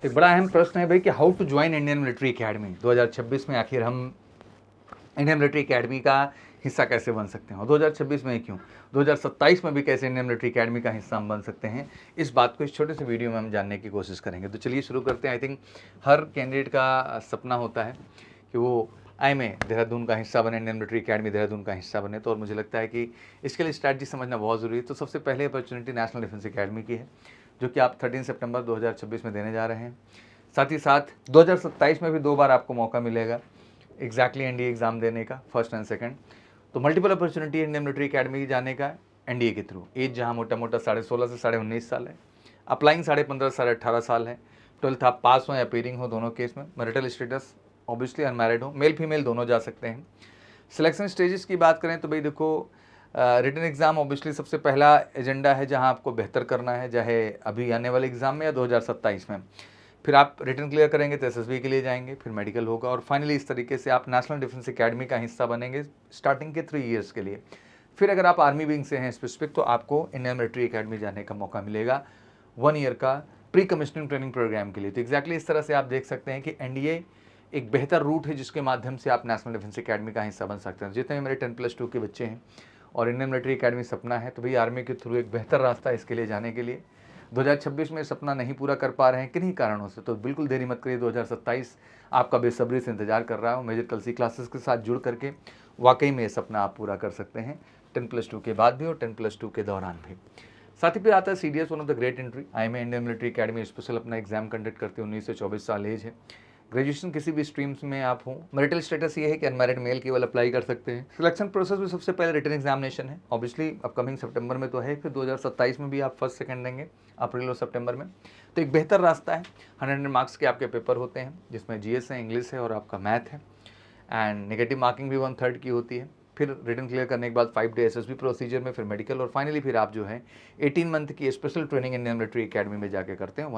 तो एक बड़ा अहम प्रश्न है भाई कि how to join Indian military academy 2026 में। आखिर हम इंडियन मिलिट्री एकेडमी का हिस्सा कैसे बन सकते हैं, और 2026 में ही क्यों, 2027 में भी कैसे इंडियन मिलिट्री एकेडमी का हिस्सा हम बन सकते हैं, इस बात को इस छोटे से वीडियो में हम जानने की कोशिश करेंगे। तो चलिए शुरू करते हैं। आई थिंक हर कैंडिडेट का सपना होता है कि वो IMA देहरादून का हिस्सा बने, इंडियन मिलिट्री एकेडमी देहरादून का हिस्सा बने। तो और मुझे लगता है कि इसके लिए स्ट्रैटेजी समझना बहुत ज़रूरी है। तो सबसे पहले अपॉर्चुनिटी नेशनल डिफेंस एकेडमी की है, जो कि आप 13 सितंबर 2026 में देने जा रहे हैं। साथ ही साथ 2027 में भी 2 बार आपको मौका मिलेगा एग्जैक्टली NDA एग्जाम देने का, फर्स्ट एंड सेकंड। तो multiple opportunity Indian military academy जाने का NDA के थ्रू। एज जहाँ मोटा मोटा 16.5 से 19.5 साल है, अप्लाइंग 15.5 से 18 साल है। 12th आप पास हो या अपीयरिंग हो, दोनों केस में। मैरिटल स्टेटस ऑब्वियसली अनमैरिड हो, मेल फीमेल दोनों जा सकते हैं। सिलेक्शन स्टेजेस की बात करें तो भाई देखो, रिटन एग्ज़ाम ऑब्वियसली सबसे पहला एजेंडा है जहां आपको बेहतर करना है, चाहे अभी आने वाले एग्ज़ाम में या 2027 में। फिर आप रिटन क्लियर करेंगे तो SSB के लिए जाएंगे, फिर मेडिकल होगा, और फाइनली इस तरीके से आप नेशनल डिफेंस एकेडमी का हिस्सा बनेंगे स्टार्टिंग के 3 ईयर्स के लिए। फिर अगर आप आर्मी विंग से हैं स्पेसिफिक, तो आपको इंडियन मिलिट्री एकेडमी जाने का मौका मिलेगा 1 ईयर का प्री कमिश्निंग ट्रेनिंग प्रोग्राम के लिए। तो एग्जैक्टली इस तरह से आप देख सकते हैं कि NDA एक बेहतर रूट है जिसके माध्यम से आप नेशनल डिफेंस एकेडमी का हिस्सा बन सकते हैं। जितने मेरे 10+2 के बच्चे हैं और इंडियन मिलिट्री एकेडमी सपना है, तो भाई आर्मी के थ्रू एक बेहतर रास्ता है इसके लिए जाने के लिए। 2026 में सपना नहीं पूरा कर पा रहे हैं किन्हीं कारणों से, तो बिल्कुल देरी मत करिए। 2027 आपका बेसब्री से इंतजार कर रहा है। मेजर कलसी क्लासेस के साथ जुड़ करके वाकई में ये सपना आप पूरा कर सकते हैं, 10+2 के बाद भी और 10+2 के दौरान भी। साथ ही फिर आता है CDS, one of the great entry. IMA Indian military academy special अपना एग्जाम कंडक्ट करते हैं। 19 से 24 साल एज है। ग्रेजुएशन किसी भी स्ट्रीम्स में आप हो। मैरिटल स्टेटस ये है कि अनमैरिड मेल केवल अप्लाई कर सकते हैं। सिलेक्शन प्रोसेस में सबसे पहले रिटन एग्जामिनेशन है, ऑब्वियसली अपकमिंग सितंबर में तो है, फिर 2027 में भी आप फर्स्ट सेकंड देंगे, अप्रैल और सितंबर में। तो एक बेहतर रास्ता है। 100 मार्क्स के आपके पेपर होते हैं, जिसमें GS है, इंग्लिश है और आपका मैथ है, एंड नेगेटिव मार्किंग भी 1/3 की होती है। फिर रिटन क्लियर करने के बाद 5 डे SSB प्रोसीजर में, फिर मेडिकल, और फाइनली फिर आप जो है 18 मंथ की special training Indian military academy में जाके करते हैं,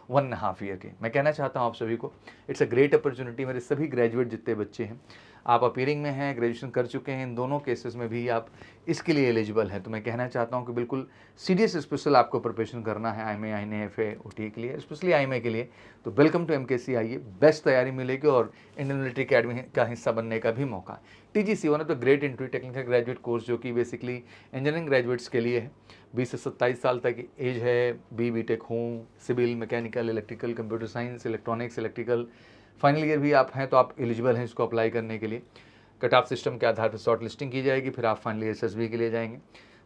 1.5 ईयर के। मैं कहना चाहता हूँ आप सभी को, इट्स अ ग्रेट अपॉर्चुनिटी। मेरे सभी ग्रेजुएट जितने बच्चे हैं, आप अपीयरिंग में हैं, ग्रेजुएशन कर चुके हैं, इन दोनों केसेस में भी आप इसके लिए एलिजिबल हैं। तो मैं कहना चाहता हूँ कि बिल्कुल सीरियस स्पेशल आपको प्रिपरेशन करना है IMA, INA, FA, OTA के लिए, स्पेशली IMA के लिए। तो वेलकम टू MKC, आइए, बेस्ट तैयारी मिलेगी और इंडियन मिलिट्री एकेडमी का हिस्सा बनने का भी मौका। TGC, one of the great entry technical graduate course, जो कि बेसिकली इंजीनियरिंग ग्रेजुएट्स के लिए है। 20 से 27 साल तक एज है। BTech हो, civil, mechanical, electrical, computer science, electronics, electrical, final year भी आप हैं तो आप एलिजिबल हैं इसको अप्लाई करने के लिए। कट ऑफ सिस्टम के आधार पर शॉर्ट लिस्टिंग की जाएगी, फिर आप फाइनली SSB के लिए जाएंगे।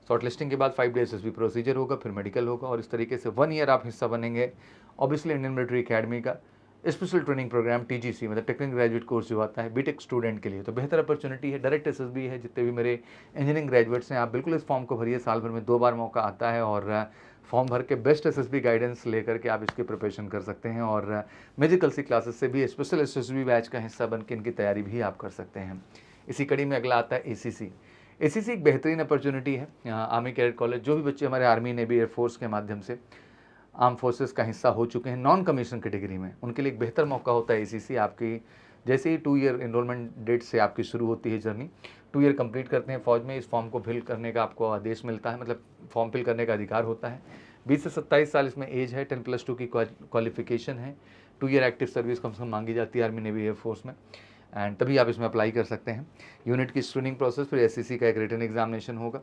शॉर्ट लिस्टिंग के बाद 5 डे SSB प्रोसीजर होगा, फिर मेडिकल होगा, और इस तरीके से 1 ईयर आप हिस्सा बनेंगे ऑब्वियसली इंडियन मिलिट्री एकेडमी का स्पेशल ट्रेनिंग प्रोग्राम TGC, मतलब टेक्निकल ग्रेजुएट कोर्स जो आता है BTech स्टूडेंट के लिए। तो बेहतर अपॉर्चुनिटी है, डायरेक्ट SSB है। जितने भी मेरे इंजीनियरिंग ग्रेजुएट्स हैं, आप बिल्कुल इस फॉर्म को भरिए, साल भर में 2 बार मौका आता है, और फॉर्म भर के बेस्ट SSB गाइडेंस लेकर के आप इसकी प्रिपरेशन कर सकते हैं, और मेजर कलसी क्लासेस से भी स्पेशल SSB बैच का हिस्सा बन के इनकी तैयारी भी आप कर सकते हैं। इसी कड़ी में अगला आता है ACC। ACC एक बेहतरीन अपॉर्चुनिटी है। यहाँ आर्मी कैडेट कॉलेज, जो भी बच्चे हमारे आर्मी, नेवी, एयरफोर्स के माध्यम से आर्म फोर्सेस का हिस्सा हो चुके हैं नॉन कमीशन कैटेगरी में, उनके लिए एक बेहतर मौका होता है ACC। आपकी जैसे ही 2 ईयर इनरोलमेंट डेट से आपकी शुरू होती है जर्नी, 2 ईयर कंप्लीट करते हैं फौज में, इस फॉर्म को फिल करने का आपको आदेश मिलता है, मतलब फॉर्म फिल करने का अधिकार होता है। 20 से 27 साल इसमें एज है, 10+2 की क्वालिफिकेशन है, 2 ईयर एक्टिव सर्विस कम से कम मांगी जाती है आर्मी, नेवी, एयरफोर्स में, एंड तभी आप इसमें अप्लाई कर सकते हैं। यूनिट की स्क्रीनिंग प्रोसेस, फिर SCC का एक रिटन एग्जामिनेशन होगा,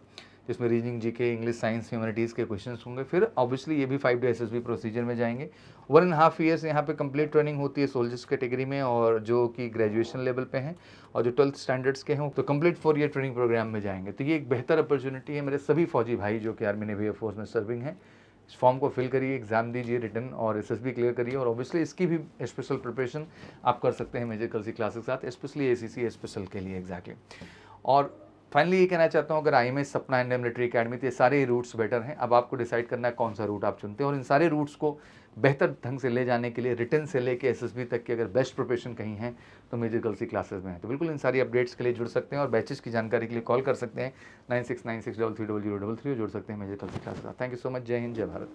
जिसमें reasoning, GK, English, science, humanities के क्वेश्चंस होंगे। फिर ऑब्वियसली ये भी 5 डे SSB प्रोसीजर में जाएंगे। 1.5 ईयर्स यहाँ पे कंप्लीट ट्रेनिंग होती है सोल्जर्स कैटेगरी में, और जो कि ग्रेजुएशन लेवल पे हैं और जो 12th स्टैंडर्ड्स के हों तो कंप्लीट 4 ईयर ट्रेनिंग प्रोग्राम में जाएंगे। तो ये एक बेहतर अपॉर्चुनिटी है मेरे सभी फौजी भाई जो कि आर्मी, नेवी, एयरफोर्स में सर्विंग हैं। इस फॉर्म को फिल करिए, एग्जाम दीजिए रिटन, और SSB क्लियर करिए, और ऑब्वियसली इसकी भी स्पेशल प्रिपरेशन आप कर सकते हैं मेजर कलसी क्लासेस के साथ, स्पेशली ACC स्पेशल के लिए एग्जैक्टली। और फाइनली ये कहना चाहता हूँ, अगर IMA सपना इंडियन मिलिट्री एकेडमी, तो ये सारे रूट्स बेटर हैं। अब आपको डिसाइड करना है कौन सा रूट आप चुनते हैं, और इन सारे रूट्स को बेहतर ढंग से ले जाने के लिए रिटन से लेके SSB तक की अगर बेस्ट प्रिपरेशन कहीं है तो मेजर कलसी क्लासेस में है। तो बिल्कुल इन सारी अपडेट्स के लिए जुड़ सकते हैं, और बैचेस की जानकारी के लिए कॉल कर सकते हैं 9696330033 और जुड़ सकते हैं major Kalsi classes. Thank you so much. जय हिंद, जय भारत।